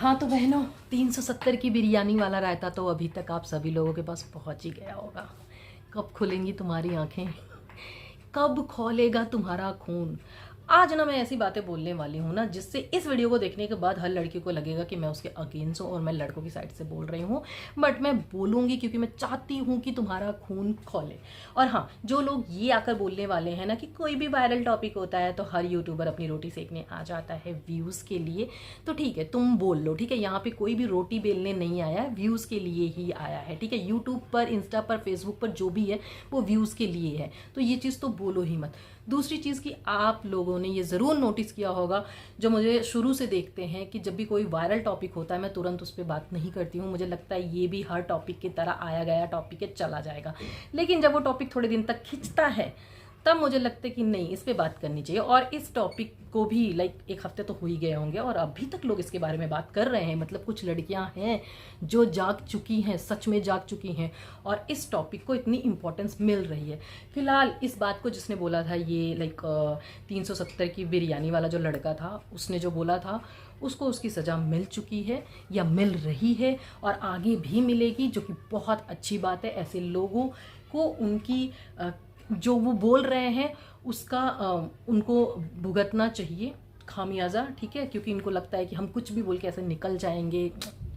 हाँ तो बहनों, 370 की बिरयानी वाला रायता तो अभी तक आप सभी लोगों के पास पहुंच ही गया होगा। कब खुलेंगी तुम्हारी आंखें, कब खौलेगा तुम्हारा खून। आज ना मैं ऐसी बातें बोलने वाली हूँ ना जिससे इस वीडियो को देखने के बाद हर लड़की को लगेगा कि मैं उसके अगेंस्ट हूँ और मैं लड़कों की साइड से बोल रही हूँ। बट मैं बोलूँगी क्योंकि मैं चाहती हूँ कि तुम्हारा खून खौले। और हाँ, जो लोग ये आकर बोलने वाले हैं ना कि कोई भी वायरल टॉपिक होता है तो हर यूट्यूबर अपनी रोटी सेकने आ जाता है व्यूज़ के लिए, तो ठीक है तुम बोल लो। ठीक है, यहाँ पे कोई भी रोटी बेलने नहीं आया है, व्यूज़ के लिए ही आया है। ठीक है, यूट्यूब पर, इंस्टा पर, फेसबुक पर जो भी है वो व्यूज़ के लिए है, तो ये चीज़ तो बोलो ही मत। दूसरी चीज़ कि आप लोगों ने ये ज़रूर नोटिस किया होगा, जो मुझे शुरू से देखते हैं, कि जब भी कोई वायरल टॉपिक होता है मैं तुरंत उस पर बात नहीं करती हूँ। मुझे लगता है ये भी हर टॉपिक की तरह आया गया टॉपिक है, चला जाएगा। लेकिन जब वो टॉपिक थोड़े दिन तक खिंचता है तब मुझे लगता है कि नहीं, इस पे बात करनी चाहिए। और इस टॉपिक को भी एक हफ्ते तो हो ही गए होंगे और अभी तक लोग इसके बारे में बात कर रहे हैं। मतलब कुछ लड़कियां हैं जो जाग चुकी हैं, सच में जाग चुकी हैं, और इस टॉपिक को इतनी इम्पोर्टेंस मिल रही है। फिलहाल इस बात को जिसने बोला था, ये 370 की बिरयानी वाला जो लड़का था, उसने जो बोला था उसको उसकी सज़ा मिल चुकी है या मिल रही है और आगे भी मिलेगी, जो कि बहुत अच्छी बात है। ऐसे लोगों को उनकी जो वो बोल रहे हैं उसका उनको भुगतना चाहिए खामियाजा। ठीक है, क्योंकि इनको लगता है कि हम कुछ भी बोल के ऐसे निकल जाएंगे,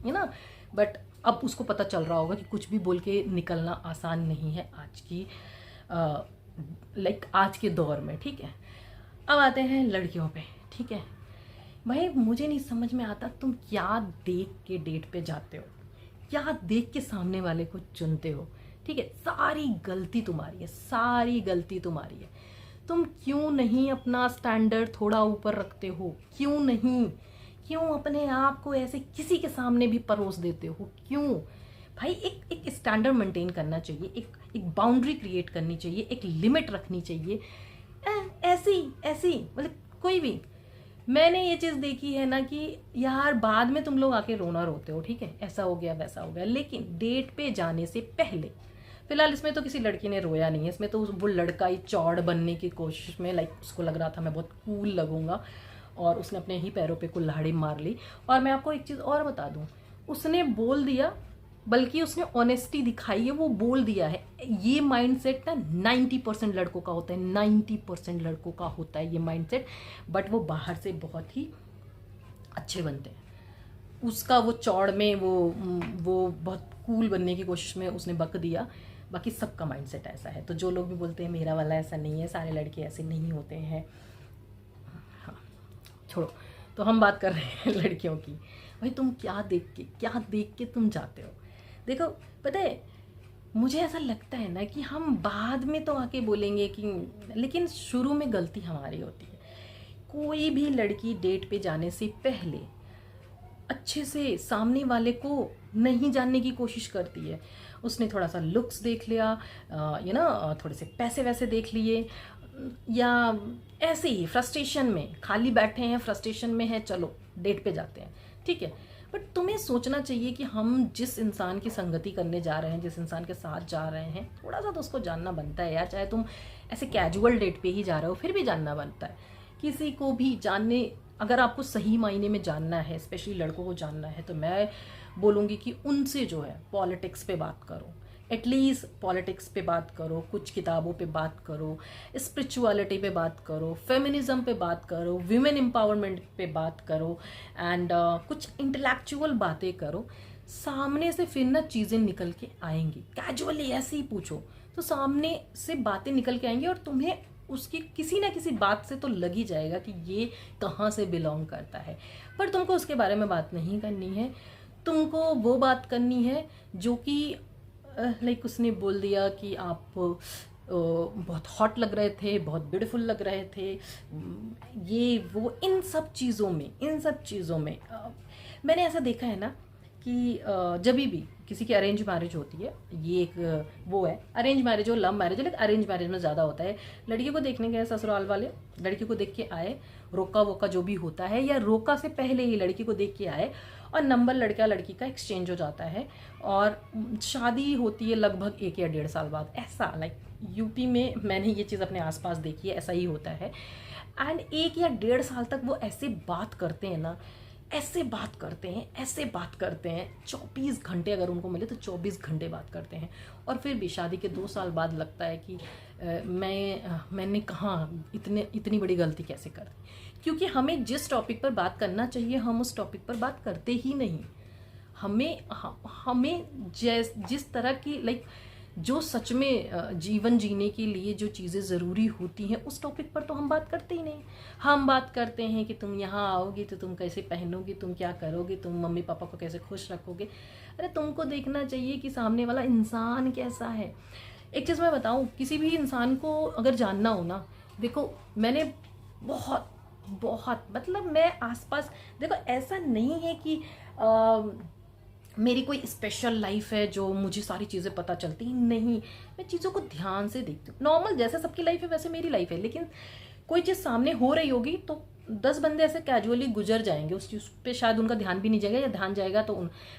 है ना। बट अब उसको पता चल रहा होगा कि कुछ भी बोल के निकलना आसान नहीं है आज की आज के दौर में। ठीक है, अब आते हैं लड़कियों पे। ठीक है भाई, मुझे नहीं समझ में आता तुम क्या देख के डेट पे जाते हो, क्या देख के सामने वाले को चुनते हो। ठीक है, सारी गलती तुम्हारी है, सारी गलती तुम्हारी है। तुम क्यों नहीं अपना स्टैंडर्ड थोड़ा ऊपर रखते हो? क्यों नहीं? क्यों अपने आप को ऐसे किसी के सामने भी परोस देते हो? क्यों भाई? एक स्टैंडर्ड मेंटेन करना चाहिए, एक बाउंड्री क्रिएट करनी चाहिए, एक लिमिट रखनी चाहिए। ऐसी ऐसी मतलब कोई भी, मैंने ये चीज़ देखी है ना कि यार बाद में तुम लोग आके रोना रोते हो। ठीक है, ऐसा हो गया वैसा हो गया, लेकिन डेट पे जाने से पहले, फिलहाल इसमें तो किसी लड़की ने रोया नहीं है, इसमें तो वो लड़का ही चौड़ बनने की कोशिश में उसको लग रहा था मैं बहुत कूल लगूंगा, और उसने अपने ही पैरों पे कुल्हाड़ी मार ली। और मैं आपको एक चीज़ और बता दूं, उसने बोल दिया, बल्कि उसने ऑनेस्टी दिखाई है, वो बोल दिया है। ये माइंडसेट ना 90% लड़कों का होता है, 90% लड़कों का होता है ये माइंडसेट। बट वो बाहर से बहुत ही अच्छे बनते हैं। उसका वो चौड़ में वो बहुत कूल बनने की कोशिश में उसने बक दिया। बाकी सबका माइंडसेट ऐसा है। तो जो लोग भी बोलते हैं मेरा वाला ऐसा नहीं है, सारे लड़के ऐसे नहीं होते हैं, हाँ छोड़ो। तो हम बात कर रहे हैं लड़कियों की। भाई तुम क्या देख के तुम जाते हो? देखो, पता है मुझे ऐसा लगता है ना कि हम बाद में तो आके बोलेंगे कि, लेकिन शुरू में गलती हमारी होती है। कोई भी लड़की डेट पे जाने से पहले अच्छे से सामने वाले को नहीं जानने की कोशिश करती है। उसने थोड़ा सा लुक्स देख लिया, थोड़े से पैसे वैसे देख लिए, या ऐसे ही फ्रस्ट्रेशन में खाली बैठे हैं, फ्रस्ट्रेशन में है, चलो डेट पे जाते हैं। ठीक है, बट तुम्हें सोचना चाहिए कि हम जिस इंसान की संगति करने जा रहे हैं, जिस इंसान के साथ जा रहे हैं, थोड़ा सा तो उसको जानना बनता है यार। चाहे तुम ऐसे कैजुअल डेट पे ही जा रहे हो, फिर भी जानना बनता है। किसी को भी जानने, अगर आपको सही मायने में जानना है, स्पेशली लड़कों को जानना है, तो मैं बोलूँगी कि उनसे जो है पॉलिटिक्स पे बात करो। एटलीस्ट पॉलिटिक्स पे बात करो, कुछ किताबों पे बात करो, स्पिरिचुअलिटी पे बात करो, फेमिनिज्म पे बात करो, विमेन एम्पावरमेंट पे बात करो, एंड कुछ इंटेलेक्चुअल बातें करो। सामने से फिर ना चीज़ें निकल के आएंगी। कैजुअली ऐसे ही पूछो तो सामने से बातें निकल के आएंगी, और तुम्हें उसकी किसी ना किसी बात से तो लग ही जाएगा कि ये कहाँ से बिलोंग करता है। पर तुमको उसके बारे में बात नहीं करनी है, तुमको वो बात करनी है जो कि उसने बोल दिया कि आप बहुत हॉट लग रहे थे, बहुत ब्यूटीफुल लग रहे थे, ये वो, इन सब चीज़ों में मैंने ऐसा देखा है ना कि जब भी किसी की अरेंज मैरिज होती है, ये एक वो है अरेंज मैरिज और लव मैरिज, लेकिन अरेंज मैरिज में ज़्यादा होता है। लड़की को देखने गए ससुराल वाले, लड़की को देख के आए, रोका वोका जो भी होता है, या रोका से पहले ही लड़की को देख के आए, और नंबर लड़का लड़की का एक्सचेंज हो जाता है, और शादी होती है लगभग 1 या 1.5 साल बाद। ऐसा यूपी में मैंने ये चीज़ अपने आसपास देखी है, ऐसा ही होता है। एंड 1 या 1.5 साल तक वो ऐसे बात करते हैं ना ऐसे बात करते हैं, ऐसे बात करते हैं, 24 घंटे अगर उनको मिले तो 24 घंटे बात करते हैं। और फिर भी शादी के 2 साल बाद लगता है कि मैंने कहाँ इतनी बड़ी गलती कैसे कर दी। क्योंकि हमें जिस टॉपिक पर बात करना चाहिए हम उस टॉपिक पर बात करते ही नहीं। हमें जिस तरह की जो सच में जीवन जीने के लिए जो चीज़ें ज़रूरी होती हैं उस टॉपिक पर तो हम बात करते ही नहीं। हम बात करते हैं कि तुम यहाँ आओगी तो तुम कैसे पहनोगी, तुम क्या करोगे, तुम मम्मी पापा को कैसे खुश रखोगे। अरे तुमको देखना चाहिए कि सामने वाला इंसान कैसा है। एक चीज़ मैं बताऊँ, किसी भी इंसान को अगर जानना हो ना, देखो मैंने बहुत मतलब मैं आसपास, देखो ऐसा नहीं है कि मेरी कोई स्पेशल लाइफ है जो मुझे सारी चीज़ें पता चलती नहीं। मैं चीज़ों को ध्यान से देखती हूँ। नॉर्मल जैसे सबकी लाइफ है वैसे मेरी लाइफ है, लेकिन कोई चीज़ सामने हो रही होगी तो 10 बंदे ऐसे कैजुअली गुजर जाएंगे, उस चीज़ पे शायद उनका ध्यान भी नहीं जाएगा या ध्यान जाएगा तो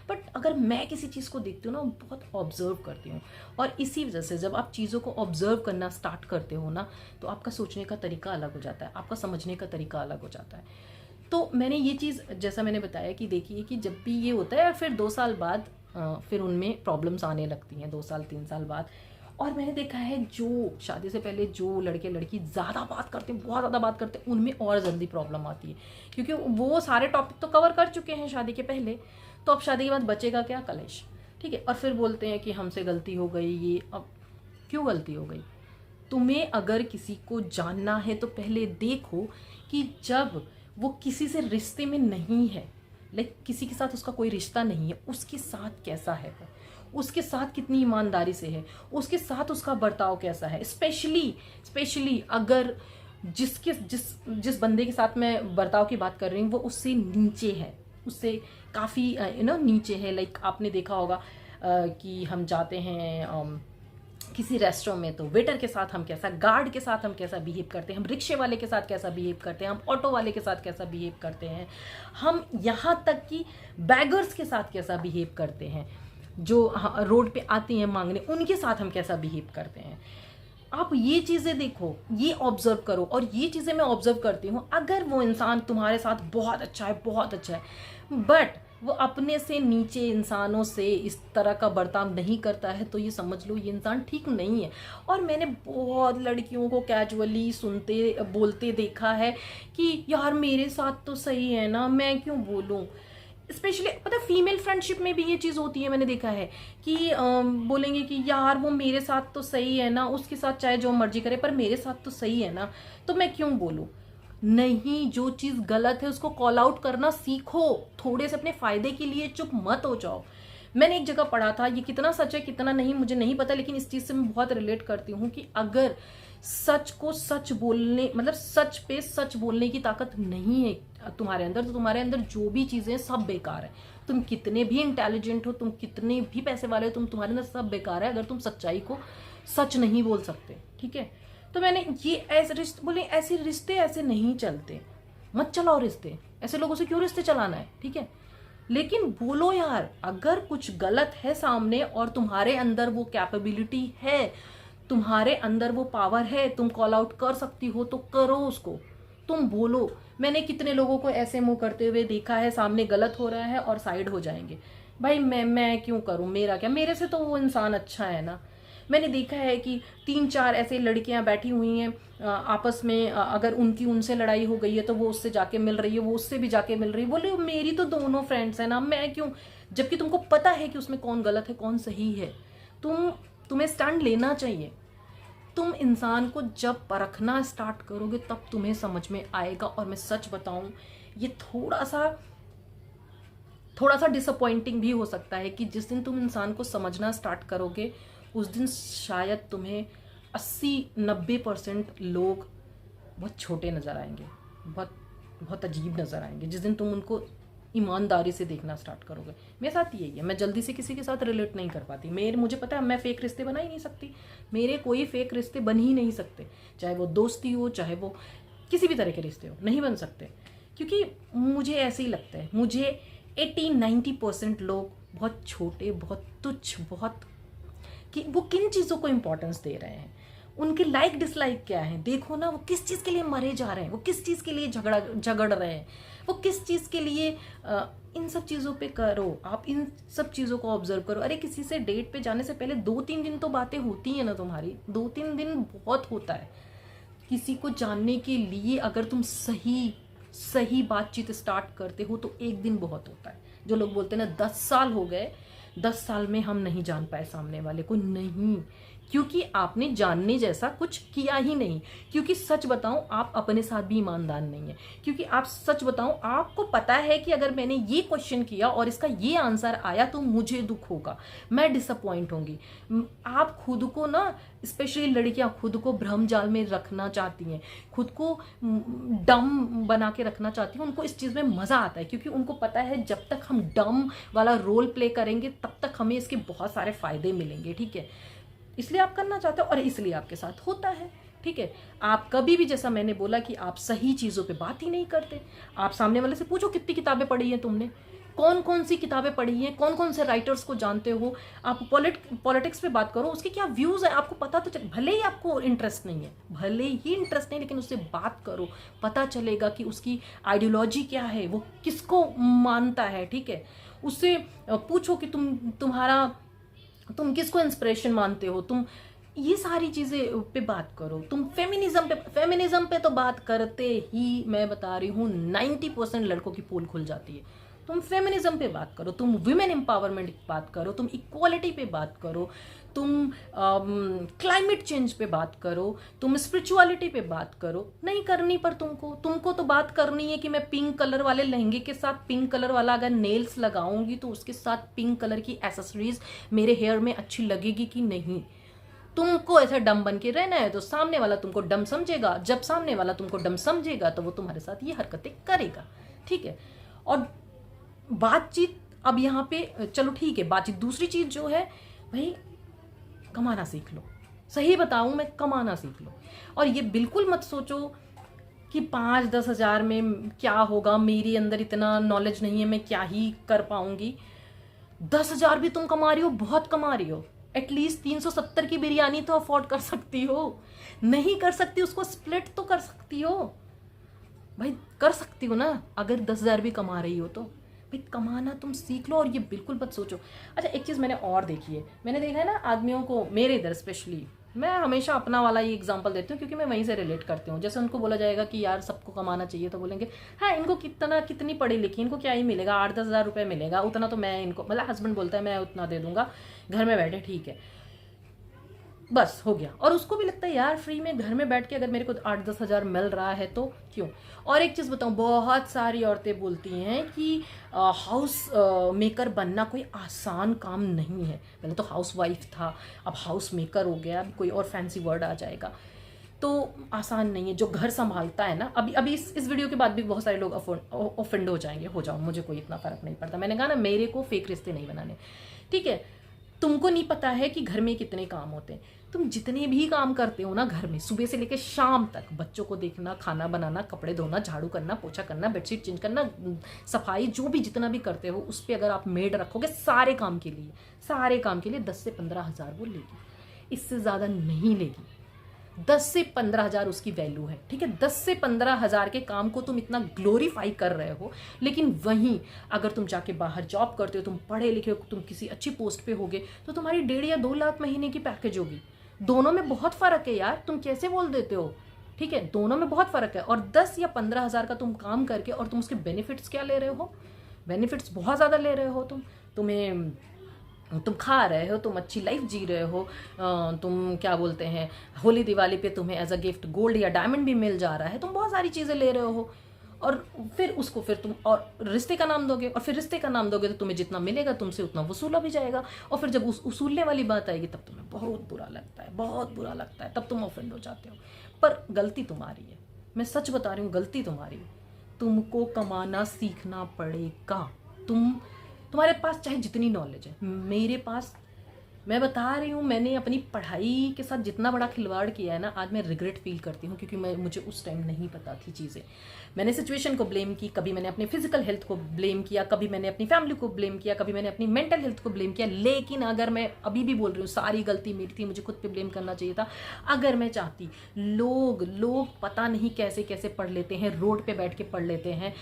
बट अगर मैं किसी चीज़ को देखती हूँ ना, बहुत ऑब्जर्व करती हूँ। और इसी वजह से जब आप चीज़ों को ऑब्जर्व करना स्टार्ट करते हो ना, तो आपका सोचने का तरीका अलग हो जाता है, आपका समझने का तरीका अलग हो जाता है। तो मैंने ये चीज़, जैसा मैंने बताया कि देखिए कि जब भी ये होता है फिर 2 साल बाद फिर उनमें प्रॉब्लम्स आने लगती हैं, 2 साल 3 साल बाद। और मैंने देखा है जो शादी से पहले जो लड़के लड़की ज़्यादा बात करते हैं, बहुत ज़्यादा बात करते हैं, उनमें और जल्दी प्रॉब्लम आती है, क्योंकि वो सारे टॉपिक तो कवर कर चुके हैं शादी के पहले। तो अब शादी के बाद बचेगा क्या? कलेश। ठीक है। और फिर बोलते हैं कि हमसे गलती हो गई। ये अब क्यों गलती हो गई? तुम्हें अगर किसी को जानना है तो पहले देखो कि जब वो किसी से रिश्ते में नहीं है, किसी के साथ उसका कोई रिश्ता नहीं है, उसके साथ कैसा है वो, उसके साथ कितनी ईमानदारी से है, उसके साथ उसका बर्ताव कैसा है। स्पेशली अगर जिस बंदे के साथ मैं बर्ताव की बात कर रही हूँ वो उससे नीचे है, उससे काफ़ी नीचे है। आपने देखा होगा कि हम जाते हैं किसी रेस्टोरेंट में तो वेटर के साथ हम कैसा, गार्ड के साथ हम कैसा बिहेव करते हैं, हम रिक्शे वाले के साथ कैसा बिहेव करते हैं, हम ऑटो वाले के साथ कैसा बिहेव करते हैं, हम यहाँ तक कि बैगर्स के साथ कैसा बिहेव करते हैं, जो रोड पे आती हैं मांगने, उनके साथ हम कैसा बिहेव करते हैं। आप ये चीज़ें देखो, ये ऑब्जर्व करो। और ये चीज़ें मैं ऑब्जर्व करती हूँ, अगर वो इंसान तुम्हारे साथ बहुत अच्छा है बट वो अपने से नीचे इंसानों से इस तरह का बर्ताव नहीं करता है, तो ये समझ लो ये इंसान ठीक नहीं है। और मैंने बहुत लड़कियों को कैजुअली बोलते देखा है कि यार मेरे साथ तो सही है ना, मैं क्यों बोलूं। स्पेशली पता है फीमेल फ्रेंडशिप में भी ये चीज़ होती है, मैंने देखा है कि बोलेंगे कि यार वो मेरे साथ तो सही है ना, उसके साथ चाहे जो मर्जी करे पर मेरे साथ तो सही है ना, तो मैं क्यों बोलूं। नहीं, जो चीज़ गलत है उसको कॉल आउट करना सीखो, थोड़े से अपने फायदे के लिए चुप मत हो जाओ। मैंने एक जगह पढ़ा था, ये कितना सच है कितना नहीं मुझे नहीं पता, लेकिन इस चीज़ से मैं बहुत रिलेट करती हूँ कि अगर सच को सच बोलने, मतलब सच पे सच बोलने की ताकत नहीं है तुम्हारे अंदर, तो तुम्हारे अंदर जो भी चीज़ें सब बेकार है। तुम कितने भी इंटेलिजेंट हो, तुम कितने भी पैसे वाले हो, तुम्हारे अंदर सब बेकार है अगर तुम सच्चाई को सच नहीं बोल सकते। ठीक है। तो मैंने ये ऐसे रिश्ते बोले, ऐसे रिश्ते ऐसे नहीं चलते, मत चलाओ रिश्ते, ऐसे लोगों से क्यों रिश्ते चलाना है। ठीक है। लेकिन बोलो यार, अगर कुछ गलत है सामने और तुम्हारे अंदर वो कैपेबिलिटी है, तुम्हारे अंदर वो पावर है, तुम कॉल आउट कर सकती हो तो करो उसको, तुम बोलो। मैंने कितने लोगों को ऐसे मुंह करते हुए देखा है, सामने गलत हो रहा है और साइड हो जाएंगे। भाई मैं क्यों करूं, मेरा क्या, मेरे से तो वो इंसान अच्छा है ना। मैंने देखा है कि 3-4 ऐसे लड़कियां बैठी हुई हैं आपस में, अगर उनसे लड़ाई हो गई है तो वो उससे जाके मिल रही है, वो उससे भी जाके मिल रही है, बोले मेरी तो दोनों फ्रेंड्स है ना, मैं क्यों। जबकि तुमको पता है कि उसमें कौन गलत है कौन सही है। तुम्हें स्टैंड लेना चाहिए। तुम इंसान को जब परखना स्टार्ट करोगे तब तुम्हें समझ में आएगा। और मैं सच बताऊं, ये थोड़ा सा डिसअपॉइंटिंग भी हो सकता है कि जिस दिन तुम इंसान को समझना स्टार्ट करोगे उस दिन शायद तुम्हें 80-90% लोग बहुत छोटे नज़र आएंगे, बहुत अजीब नज़र आएंगे, जिस दिन तुम उनको ईमानदारी से देखना स्टार्ट करोगे। मेरे साथ यही है, मैं जल्दी से किसी के साथ रिलेट नहीं कर पाती। मुझे पता है मैं फेक रिश्ते बना ही नहीं सकती, मेरे कोई फेक रिश्ते बन ही नहीं सकते, चाहे वो दोस्ती हो चाहे वो किसी भी तरह के रिश्ते हो, नहीं बन सकते। क्योंकि मुझे ऐसे ही लगता है, मुझे 80-90% लोग बहुत छोटे, बहुत तुच्छ, बहुत कि वो किन चीज़ों को इंपॉर्टेंस दे रहे हैं, उनके लाइक डिसलाइक क्या है। देखो ना, वो किस चीज़ के लिए मरे जा रहे हैं, वो किस चीज़ के लिए झगड़ रहे हैं। वो किस चीज़ के लिए, इन सब चीज़ों पे करो, आप इन सब चीज़ों को ऑब्जर्व करो। अरे किसी से डेट पे जाने से पहले 2-3 दिन तो बातें होती हैं ना तुम्हारी, 2-3 दिन बहुत होता है किसी को जानने के लिए। अगर तुम सही बातचीत स्टार्ट करते हो तो 1 दिन बहुत होता है। जो लोग बोलते हैं ना 10 साल हो गए, 10 साल में हम नहीं जान पाए सामने वाले को, नहीं, क्योंकि आपने जानने जैसा कुछ किया ही नहीं। क्योंकि सच बताऊं, आप अपने साथ भी ईमानदार नहीं है। क्योंकि आप सच बताऊं, आपको पता है कि अगर मैंने ये क्वेश्चन किया और इसका ये आंसर आया तो मुझे दुख होगा, मैं डिसअपॉइंट होंगी। आप खुद को ना, स्पेशली लड़कियां खुद को भ्रम जाल में रखना चाहती हैं, खुद को डम बना के रखना चाहती हैं। उनको इस चीज़ में मज़ा आता है, क्योंकि उनको पता है जब तक हम डम वाला रोल प्ले करेंगे तब तक हमें इसके बहुत सारे फायदे मिलेंगे, ठीक है। इसलिए आप करना चाहते हो और इसलिए आपके साथ होता है, ठीक है। आप कभी भी, जैसा मैंने बोला कि आप सही चीज़ों पे बात ही नहीं करते। आप सामने वाले से पूछो कितनी किताबें पढ़ी हैं तुमने, कौन कौन सी किताबें पढ़ी हैं, कौन कौन से राइटर्स को जानते हो। आप पॉलिटिक्स पे बात करो, उसके क्या व्यूज़ है आपको पता तो चले। भले ही आपको इंटरेस्ट नहीं है, लेकिन उससे बात करो, पता चलेगा कि उसकी आइडियोलॉजी क्या है, वो किसको मानता है, ठीक है। उससे पूछो कि तुम किसको इंस्पिरेशन मानते हो, तुम ये सारी चीज़ें पे बात करो। तुम फेमिनिज्म पे तो बात करते ही, मैं बता रही हूँ 90% लड़कों की पोल खुल जाती है। तुम फेमिनिज्म पे बात करो, तुम वुमेन एम्पावरमेंट पे बात करो, तुम इक्वालिटी पे बात करो, तुम क्लाइमेट चेंज पे बात करो, तुम स्पिरिचुअलिटी पे बात करो। नहीं करनी पर तुमको तो बात करनी है कि मैं पिंक कलर वाले लहंगे के साथ पिंक कलर वाला अगर नेल्स लगाऊंगी तो उसके साथ पिंक कलर की एसेसरीज मेरे हेयर में अच्छी लगेगी कि नहीं। तुमको ऐसा डम बन के रहना है तो सामने वाला तुमको डम समझेगा। जब सामने वाला तुमको डम समझेगा तो वो तुम्हारे साथ ये हरकतें करेगा, ठीक है। और बातचीत, अब यहाँ पे चलो ठीक है, बातचीत। दूसरी चीज जो है भाई, कमाना सीख लो। सही बताऊं मैं, कमाना सीख लो। और ये बिल्कुल मत सोचो कि 5-10 हज़ार में क्या होगा, मेरे अंदर इतना नॉलेज नहीं है, मैं क्या ही कर पाऊंगी। 10,000 भी तुम कमा रही हो, बहुत कमा रही हो। एटलीस्ट 370 की बिरयानी तो अफोर्ड कर सकती हो। नहीं कर सकती, उसको स्प्लिट तो कर सकती हो भाई, कर सकती हो ना। अगर 10,000 भी कमा रही हो तो भाई कमाना तुम सीख लो। और ये बिल्कुल मत सोचो। अच्छा, एक चीज़ मैंने और देखी है, मैंने देखा है ना आदमियों को, मेरे इधर स्पेशली, मैं हमेशा अपना वाला ही एग्जांपल देती हूँ क्योंकि मैं वहीं से रिलेट करती हूँ। जैसे उनको बोला जाएगा कि यार सबको कमाना चाहिए तो बोलेंगे हाँ इनको कितनी पढ़ी लिखी, इनको क्या ही मिलेगा, 8-10 हज़ार रुपये मिलेगा, उतना तो मैं इनको, मतलब हस्बैंड बोलता है मैं उतना दे दूंगा, घर में बैठे ठीक है, बस हो गया। और उसको भी लगता है यार फ्री में घर में बैठ के अगर मेरे को 8-10 हज़ार मिल रहा है तो क्यों। और एक चीज़ बताऊँ, बहुत सारी औरतें बोलती हैं कि हाउस मेकर बनना कोई आसान काम नहीं है। पहले तो हाउस वाइफ था, अब हाउस मेकर हो गया, कोई और फैंसी वर्ड आ जाएगा, तो आसान नहीं है। जो घर संभालता है ना, अभी इस वीडियो के बाद भी बहुत सारे लोग ऑफेंड हो जाएंगे, हो जाओ, मुझे कोई इतना फर्क नहीं पड़ता। मैंने कहा ना, मेरे को फेक रिश्ते नहीं बनाने, ठीक है। तुमको नहीं पता है कि घर में कितने काम होते हैं। तुम जितने भी काम करते हो ना घर में, सुबह से लेकर शाम तक, बच्चों को देखना, खाना बनाना, कपड़े धोना, झाड़ू करना, पोछा करना, बेडशीट चेंज करना, सफाई, जो भी जितना भी करते हो उस पर अगर आप मेड रखोगे सारे काम के लिए 10 से 15 हज़ार वो लेगी, इससे ज़्यादा नहीं लेगी। 10 से 15 हज़ार उसकी वैल्यू है, ठीक है। 10 से 15 हज़ार के काम को तुम इतना ग्लोरीफाई कर रहे हो, लेकिन वहीं अगर तुम जाके बाहर जॉब करते हो, तुम पढ़े लिखे हो, तुम किसी अच्छी पोस्ट पे होगे तो तुम्हारी 1.5 या 2 लाख महीने की पैकेज होगी। दोनों में बहुत फ़र्क है यार, तुम कैसे बोल देते हो, ठीक है। दोनों में बहुत फ़र्क है। और 10 या 15 हज़ार का तुम काम करके और तुम उसके बेनिफिट्स क्या ले रहे हो, बेनिफिट्स बहुत ज़्यादा ले रहे हो। तुम खा रहे हो, तुम अच्छी लाइफ जी रहे हो, तुम क्या बोलते हैं, होली दिवाली पे तुम्हें एज अ गिफ्ट गोल्ड या डायमंड भी मिल जा रहा है, तुम बहुत सारी चीज़ें ले रहे हो। और फिर तुम और रिश्ते का नाम दोगे, और फिर रिश्ते का नाम दोगे तो तुम्हें जितना मिलेगा तुमसे उतना वसूला भी जाएगा। और फिर जब उस वसूलने वाली बात आएगी तब तुम्हें बहुत बुरा लगता है, तब तुम ऑफेंड हो जाते हो। पर गलती तुम्हारी है, मैं सच बता रही हूँ, गलती तुम्हारी है। तुमको कमाना सीखना पड़ेगा। तुम्हारे पास चाहे जितनी नॉलेज है, मेरे पास मैं बता रही हूँ, मैंने अपनी पढ़ाई के साथ जितना बड़ा खिलवाड़ किया है ना, आज मैं रिग्रेट फील करती हूँ, क्योंकि मुझे उस टाइम नहीं पता थी चीज़ें। मैंने सिचुएशन को ब्लेम की, कभी मैंने अपनी फिजिकल हेल्थ को ब्लेम किया, कभी मैंने अपनी फैमिली को ब्लेम किया, कभी मैंने अपनी मेंटल हेल्थ को ब्लेम किया। लेकिन अगर मैं अभी भी बोल रही हूँ, सारी गलती मेरी थी, मुझे खुद पे ब्लेम करना चाहिए था। अगर मैं चाहती, लोग पता नहीं कैसे कैसे पढ़ लेते हैं, रोड पे बैठ के पढ़ लेते हैं,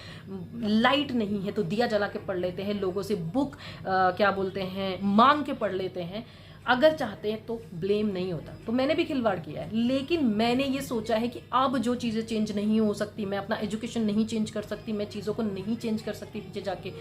लाइट नहीं है तो दिया जला के पढ़ लेते हैं, लोगों से बुक क्या बोलते हैं मांग के पढ़ लेते हैं। अगर चाहते हैं तो ब्लेम नहीं होता। तो मैंने भी खिलवाड़ किया है, लेकिन मैंने ये सोचा है कि अब जो चीज़ें चेंज नहीं हो सकती, मैं अपना एजुकेशन नहीं चेंज कर सकती, मैं चीज़ों को नहीं चेंज कर सकती पीछे जाके,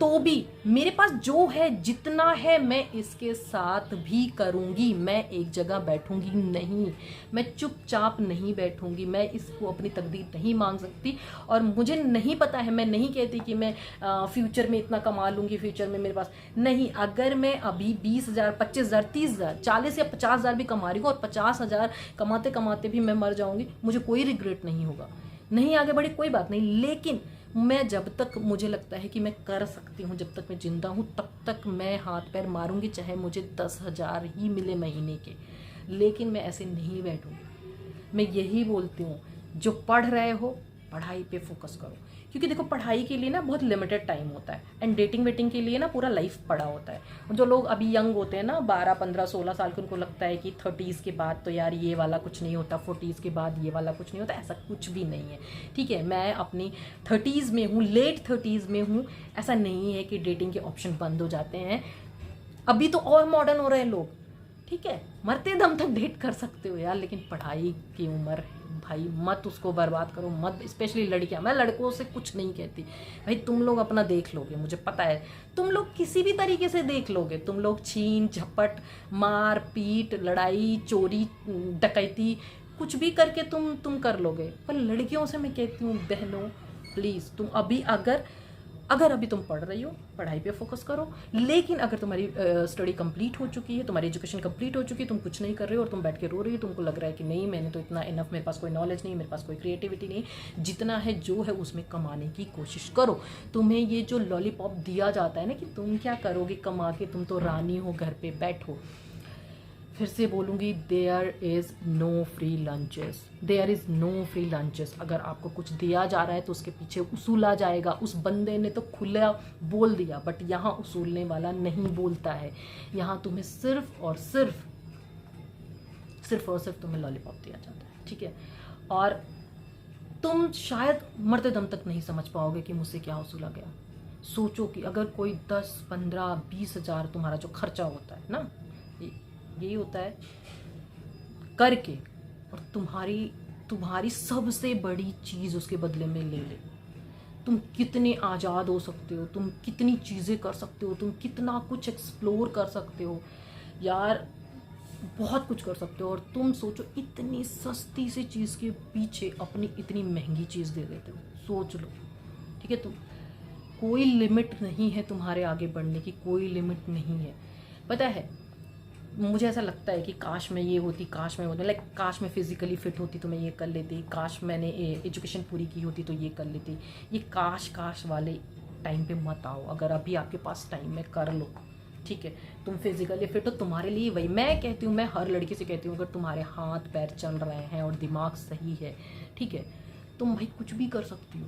तो भी मेरे पास जो है, जितना है, मैं इसके साथ भी करूंगी। मैं एक जगह बैठूंगी नहीं, मैं चुपचाप नहीं बैठूंगी, मैं इसको अपनी तकदीर नहीं मान सकती। और मुझे नहीं पता है, मैं नहीं कहती कि मैं फ्यूचर में इतना कमा लूंगी, फ्यूचर में मेरे पास नहीं। अगर मैं अभी 20,000, 25,000, 30,000, 40 या 50,000 भी कमा रही हूँ और 50,000 कमाते कमाते भी मैं मर जाऊंगी, मुझे कोई रिग्रेट नहीं होगा। नहीं आगे बढ़ी कोई बात नहीं, लेकिन मैं जब तक मुझे लगता है कि मैं कर सकती हूँ, जब तक मैं जिंदा हूँ, तब तक मैं हाथ पैर मारूंगी, चाहे मुझे 10,000 ही मिले महीने के। लेकिन मैं ऐसे नहीं बैठूंगी। मैं यही बोलती हूँ, जो पढ़ रहे हो पढ़ाई पे फोकस करो, क्योंकि देखो पढ़ाई के लिए ना बहुत लिमिटेड टाइम होता है, एंड डेटिंग वेटिंग के लिए ना पूरा लाइफ पड़ा होता है। जो लोग अभी यंग होते हैं ना, 12, 15, 16 साल के, उनको लगता है कि 30s के बाद तो यार ये वाला कुछ नहीं होता, 40s के बाद ये वाला कुछ नहीं होता। ऐसा कुछ भी नहीं है, ठीक है। मैं अपनी 30s में हूँ, लेट 30s में हूँ। ऐसा नहीं है कि डेटिंग के ऑप्शन बंद हो जाते हैं। अभी तो और मॉडर्न हो रहे हैं लोग, ठीक है, मरते दम तक डेट कर सकते हो यार, लेकिन पढ़ाई की उम्र भाई मत उसको बर्बाद करो, मत। स्पेशली लड़कियां, मैं लड़कों से कुछ नहीं कहती भाई, तुम लोग अपना देख लोगे, मुझे पता है तुम लोग किसी भी तरीके से देख लोगे। तुम लोग छीन झपट, मार पीट, लड़ाई, चोरी, डकैती, कुछ भी करके तुम कर लोगे। पर लड़कियों से मैं कहती हूँ, बहनों प्लीज़, तुम अभी अगर अभी तुम पढ़ रही हो, पढ़ाई पे फोकस करो। लेकिन अगर तुम्हारी स्टडी कंप्लीट हो चुकी है, तुम्हारी एजुकेशन कंप्लीट हो चुकी है, तुम कुछ नहीं कर रहे हो और तुम बैठ के रो रही हो, तुमको लग रहा है कि नहीं मैंने तो इतना इनफ, मेरे पास कोई नॉलेज नहीं, मेरे पास कोई क्रिएटिविटी नहीं, जितना है जो है उसमें कमाने की कोशिश करो। तुम्हें ये जो लॉलीपॉप दिया जाता है ना कि तुम क्या करोगे कमा के, तुम तो रानी हो, घर पे बैठो। फिर से बोलूँगी, there is no free lunches, there is no free lunches. अगर आपको कुछ दिया जा रहा है तो उसके पीछे उसूला जाएगा। उस बंदे ने तो खुला बोल दिया, बट यहाँ उसूलने वाला नहीं बोलता है। यहाँ तुम्हें सिर्फ और सिर्फ तुम्हें लॉलीपॉप दिया जाता है, ठीक है। और तुम शायद मरते दम तक नहीं समझ पाओगे कि मुझसे क्या उसूला गया। सोचो कि अगर कोई 10, 15, 20,000 तुम्हारा जो खर्चा होता है ना, यही होता है करके, और तुम्हारी सबसे बड़ी चीज़ उसके बदले में ले ले। तुम कितने आज़ाद हो सकते हो, तुम कितनी चीज़ें कर सकते हो, तुम कितना कुछ एक्सप्लोर कर सकते हो यार, बहुत कुछ कर सकते हो। और तुम सोचो, इतनी सस्ती सी चीज़ के पीछे अपनी इतनी महंगी चीज़ दे देते हो। सोच लो, ठीक है। तुम, कोई लिमिट नहीं है तुम्हारे आगे बढ़ने की, कोई लिमिट नहीं है। पता है, मुझे ऐसा लगता है कि काश मैं ये होती, काश मैं होती, लाइक काश मैं फिजिकली फिट होती तो मैं ये कर लेती, काश मैंने एजुकेशन पूरी की होती तो ये कर लेती। ये काश वाले टाइम पे मत आओ। अगर अभी आपके पास टाइम है, कर लो, ठीक है। तुम फिजिकली फिट हो, तुम्हारे लिए वही मैं कहती हूँ, मैं हर लड़की से कहती हूँ, अगर तुम्हारे हाथ पैर चल रहे हैं और दिमाग सही है, ठीक है, तुम भाई कुछ भी कर सकती हो,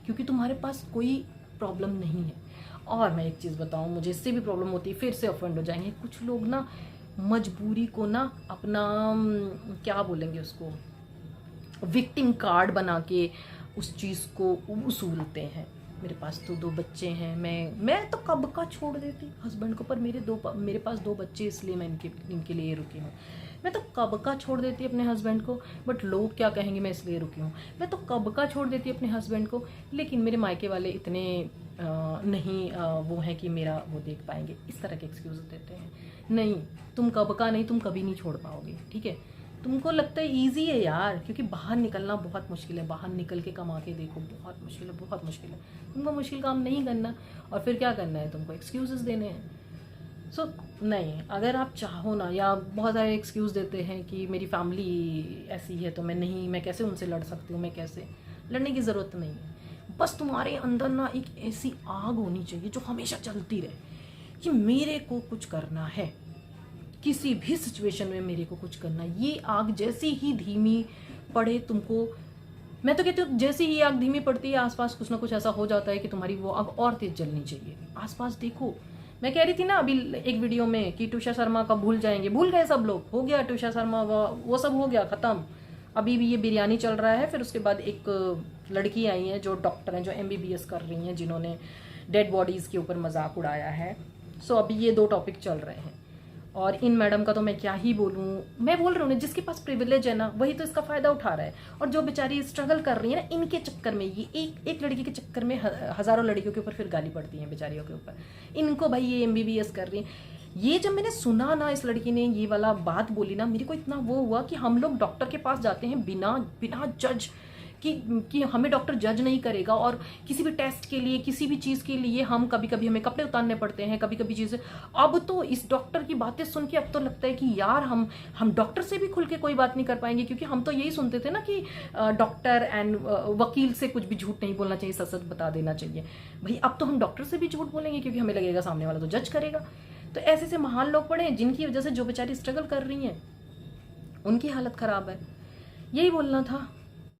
क्योंकि तुम्हारे पास कोई प्रॉब्लम नहीं है। और मैं एक चीज़ बताऊँ, मुझे इससे भी प्रॉब्लम होती है, फिर से ऑफेंड हो जाएंगे कुछ लोग ना, मजबूरी को ना अपना क्या बोलेंगे उसको, विक्टिम कार्ड बना के उस चीज़ को उसूलते हैं। मेरे पास तो 2 बच्चे हैं, मैं तो कब का छोड़ देती हस्बैंड को, पर मेरे पास 2 बच्चे, इसलिए मैं इनके लिए रुकी हूँ। मैं तो कब का छोड़ देती अपने हस्बैंड को, बट लोग क्या कहेंगे, मैं इसलिए रुकी हूँ। मैं तो कब का छोड़ देती अपने हस्बैंड को, लेकिन मेरे मायके वाले इतने नहीं वो हैं कि मेरा वो देख पाएंगे, इस तरह के एक्सक्यूज देते हैं। नहीं, तुम कब का नहीं, तुम कभी नहीं छोड़ पाओगे, ठीक है। तुमको लगता है ईजी है यार, क्योंकि बाहर निकलना बहुत मुश्किल है, बाहर निकल के कमा के देखो, बहुत मुश्किल है, बहुत मुश्किल है। तुमको मुश्किल काम नहीं करना, और फिर क्या करना है, तुमको एक्सक्यूजेस देने हैं। सो नहीं, अगर आप चाहो ना, या बहुत सारे एक्सक्यूज़ देते हैं कि मेरी फैमिली ऐसी है तो मैं कैसे उनसे लड़ सकती हूँ, मैं कैसे, लड़ने की ज़रूरत नहीं है। बस तुम्हारे अंदर ना एक ऐसी आग होनी चाहिए जो हमेशा चलती रहे कि मेरे को कुछ करना है, किसी भी सिचुएशन में मेरे को कुछ करना। ये आग जैसी ही धीमी पड़े तुमको, मैं तो कहती हूँ जैसे ही आग धीमी पड़ती है आसपास कुछ ना कुछ ऐसा हो जाता है कि तुम्हारी वो आग और तेज जलनी चाहिए। आसपास देखो, मैं कह रही थी ना अभी एक वीडियो में कि टूषा शर्मा का भूल जाएंगे, भूल गए सब लोग, हो गया टूषा शर्मा वो सब हो गया खत्म। अभी भी ये बिरयानी चल रहा है। फिर उसके बाद एक लड़की आई है जो डॉक्टर हैं, जो MBBS कर रही हैं, जिन्होंने डेड बॉडीज़ के ऊपर मजाक उड़ाया है। सो अभी ये 2 टॉपिक चल रहे हैं और इन मैडम का तो मैं क्या ही बोलूँ। मैं बोल रही हूँ ना, जिसके पास प्रिविलेज है ना वही तो इसका फ़ायदा उठा रहा है। और जो बेचारी स्ट्रगल कर रही है ना, इनके चक्कर में, ये एक लड़की के चक्कर में हज़ारों लड़कियों के ऊपर फिर गाली पड़ती है बेचारियों के ऊपर। इनको भाई ये MBBS कर रही है। ये जब मैंने सुना ना, इस लड़की ने ये वाला बात बोली ना, मेरे को इतना वो हुआ कि हम लोग डॉक्टर के पास जाते हैं बिना जज कि हमें डॉक्टर जज नहीं करेगा। और किसी भी टेस्ट के लिए, किसी भी चीज़ के लिए हम कभी कभी हमें कपड़े उतारने पड़ते हैं, कभी कभी चीज़ें। अब तो इस डॉक्टर की बातें सुन के अब तो लगता है कि यार हम डॉक्टर से भी खुल के कोई बात नहीं कर पाएंगे, क्योंकि हम तो यही सुनते थे ना कि डॉक्टर एंड वकील से कुछ भी झूठ नहीं बोलना चाहिए, सच सच बता देना चाहिए। भाई अब तो हम डॉक्टर से भी झूठ बोलेंगे क्योंकि हमें लगेगा सामने वाला तो जज करेगा। तो ऐसे से महान लोग पड़े हैं जिनकी वजह से जो बेचारी स्ट्रगल कर रही हैं उनकी हालत ख़राब है। यही बोलना था।